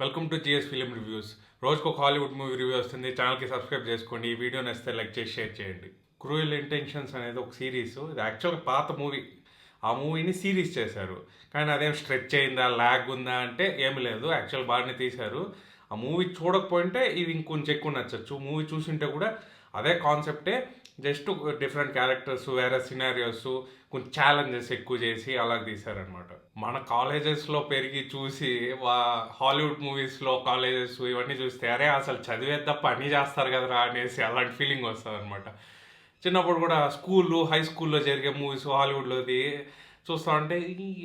Welcome to GS film reviews. రోజుకు ఒక Hollywood movie review వస్తుంది. ఛానల్కి సబ్స్క్రైబ్ చేసుకోండి. ఈ వీడియో నచ్చితే లైక్ చేసి షేర్ చేయండి. క్రూయల్ ఇంటెన్షన్స్ అనేది ఒక సిరీస్. ఇది యాక్చువల్గా పాత మూవీ. ఆ మూవీని సిరీస్ చేశారు. కానీ అదేం స్ట్రెచ్ అయిందా, ల్యాగ్ ఉందా అంటే ఏమి లేదు. యాక్చువల్ బాగానే తీశారు. ఆ మూవీ చూడకపోయింటే ఇది ఇంకొంచెం ఎక్కువ నచ్చచ్చు. మూవీ చూసింటే కూడా అదే కాన్సెప్టే, జస్ట్ డిఫరెంట్ క్యారెక్టర్స్, వేరే సినారియోస్, కొంచెం ఛాలెంజెస్ ఎక్కువ చేసి అలా తీశారనమాట. మన కాలేజెస్లో పెరిగి చూసి హాలీవుడ్ మూవీస్లో కాలేజెస్ ఇవన్నీ చూస్తే అరే అసలు చదివేది తప్ప అన్నీ చేస్తారు కదరా అనేసి అలాంటి ఫీలింగ్ వస్తుంది అనమాట. చిన్నప్పుడు కూడా హై స్కూల్లో జరిగే మూవీస్ హాలీవుడ్లోది చూస్తూ ఉంటే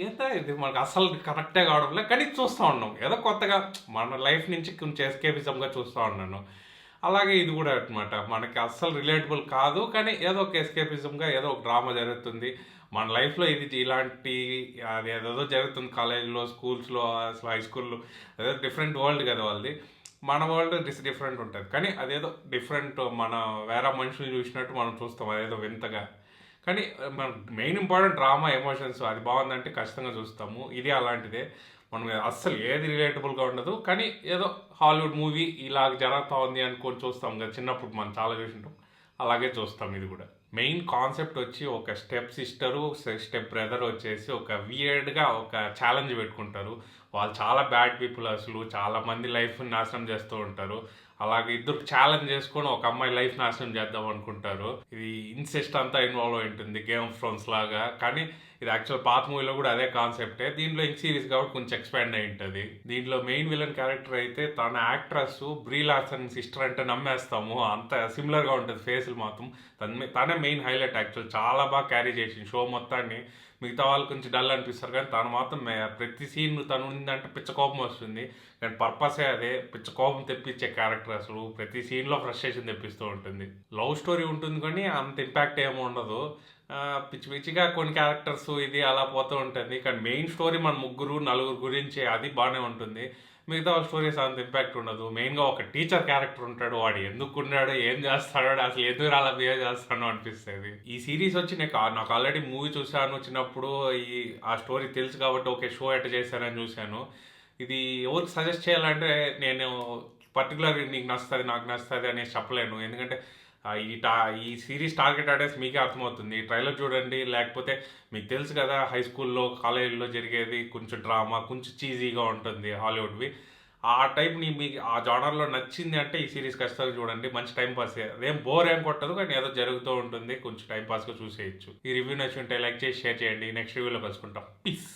ఏంటో ఇది మనకు అసలు కరెక్టే కావడం లేదు, కానీ చూస్తూ ఉన్నాం ఏదో కొత్తగా మన లైఫ్ నుంచి కొంచెం ఎస్కేపిజంగా చూస్తూ ఉన్నాను. అలాగే ఇది కూడా అనమాట, మనకి అస్సలు రిలేటబుల్ కాదు, కానీ ఏదో ఒక ఎస్కేపిజంగా ఏదో ఒక డ్రామా జరుగుతుంది మన లైఫ్లో. ఇది ఇలాంటి అది ఏదేదో జరుగుతుంది కాలేజీలో, స్కూల్స్లో, అసలు హై స్కూల్లో. అదే డిఫరెంట్ వరల్డ్ కదా వాళ్ళది. మన వరల్డ్ డిఫరెంట్ ఉంటుంది, కానీ అదేదో డిఫరెంట్, మన వేరే మనుషులు చూసినట్టు మనం చూస్తాం అదేదో వింతగా. కానీ మన మెయిన్ ఇంపార్టెంట్ డ్రామా, ఎమోషన్స్ అది బాగుందంటే ఖచ్చితంగా చూస్తాము. ఇది అలాంటిదే. మనం అస్సలు ఏది రిలేటబుల్గా ఉండదు, కానీ ఏదో హాలీవుడ్ మూవీ ఇలాగ జరుగుతూ ఉంది అనుకొని చూస్తాం కదా, చిన్నప్పుడు మనం చాలా చూసింటాం, అలాగే చూస్తాం ఇది కూడా. మెయిన్ కాన్సెప్ట్ వచ్చి ఒక స్టెప్ సిస్టరు, స్టెప్ బ్రదర్ వచ్చేసి ఒక వియర్డ్గా ఒక ఛాలెంజ్ పెట్టుకుంటారు. వాళ్ళు చాలా బ్యాడ్ పీపుల్, అసలు చాలా మంది లైఫ్ నాశనం చేస్తూ ఉంటారు. అలాగే ఇద్దరు ఛాలెంజ్ చేసుకొని ఒక అమ్మాయి లైఫ్ నాశనం చేద్దాం అనుకుంటారు. ఇది ఇన్సెస్ట్ అంతా ఇన్వాల్వ్ అయి ఉంటుంది, గేమ్ ఆఫ్ థ్రోన్స్ లాగా. కానీ ఇది యాక్చువల్ పాత మూవీలో కూడా అదే కాన్సెప్టే. దీంట్లో ఇంక సిరీస్ కాబట్టి కొంచెం ఎక్స్పాండ్ అయి ఉంటుంది. దీంట్లో మెయిన్ విలన్ క్యారెక్టర్ అయితే తన యాక్ట్రెస్ బ్రీ లార్సన్ సిస్టర్ అంటే నమ్మేస్తాము, అంత సిమిలర్గా ఉంటుంది ఫేసులు మాత్రం. తనే మెయిన్ హైలైట్. యాక్చువల్ చాలా బాగా క్యారీ చేసింది షో మొత్తాన్ని. మిగతా వాళ్ళు కొంచెం డల్ అనిపిస్తారు, కానీ తను మాత్రం ప్రతి సీన్ తను ఉందంటే పిచ్చ కోపం వస్తుంది. కానీ పర్పసే అదే, పిచ్చ కోపం తెప్పించే క్యారెక్టర్. అసలు ప్రతి సీన్లో ఫ్రస్ట్రేషన్ తెప్పిస్తూ ఉంటుంది. లవ్ స్టోరీ ఉంటుంది కానీ అంత ఇంపాక్ట్ ఏమి ఉండదు. పిచ్చి పిచ్చిగా కొన్ని క్యారెక్టర్స్ ఇది అలా పోతూ ఉంటుంది. కానీ మెయిన్ స్టోరీ మన ముగ్గురు నలుగురు గురించి, అది బాగానే ఉంటుంది. మిగతా స్టోరీస్ అంత ఇంపాక్ట్ ఉండదు. మెయిన్గా ఒక టీచర్ క్యారెక్టర్ ఉంటాడు, వాడు ఎందుకు ఉన్నాడో, ఏం చేస్తాడో, అసలు ఎందుకు అలా బిహేవ్ చేస్తాడో అనిపిస్తుంది. ఈ సిరీస్ వచ్చి నాకు ఆల్రెడీ మూవీ చూశాను చిన్నప్పుడు, ఆ స్టోరీ తెలుసు కాబట్టి ఓకే షో ఎట్ట చేశారని చూశాను. ఇది ఎవరికి సజెస్ట్ చేయాలంటే నేను పర్టికులర్గా నీకు నచ్చుతుంది నాకు నచ్చుతుంది అనేసి చెప్పలేను. ఎందుకంటే ఈ సిరీస్ టార్గెట్ ఆడేసి మీకే అర్థమవుతుంది. ట్రైలర్ చూడండి, లేకపోతే మీకు తెలుసు కదా హై స్కూల్లో కాలేజీలో జరిగేది కొంచెం డ్రామా, కొంచెం చీజీగా ఉంటుంది హాలీవుడ్వి. ఆ టైప్ని మీకు ఆ జానర్లో నచ్చింది అంటే ఈ సిరీస్ ఖచ్చితంగా చూడండి. మంచి టైంపాస్, అదేం బోర్ ఏం కొట్టదు, కానీ ఏదో జరుగుతూ ఉంటుంది, కొంచెం టైంపాస్గా చూసేయచ్చు. ఈ రివ్యూ నచ్చుంటే లైక్ చేసి షేర్ చేయండి. నెక్స్ట్ రివ్యూలో కలుసుకుంటాం. పీస్.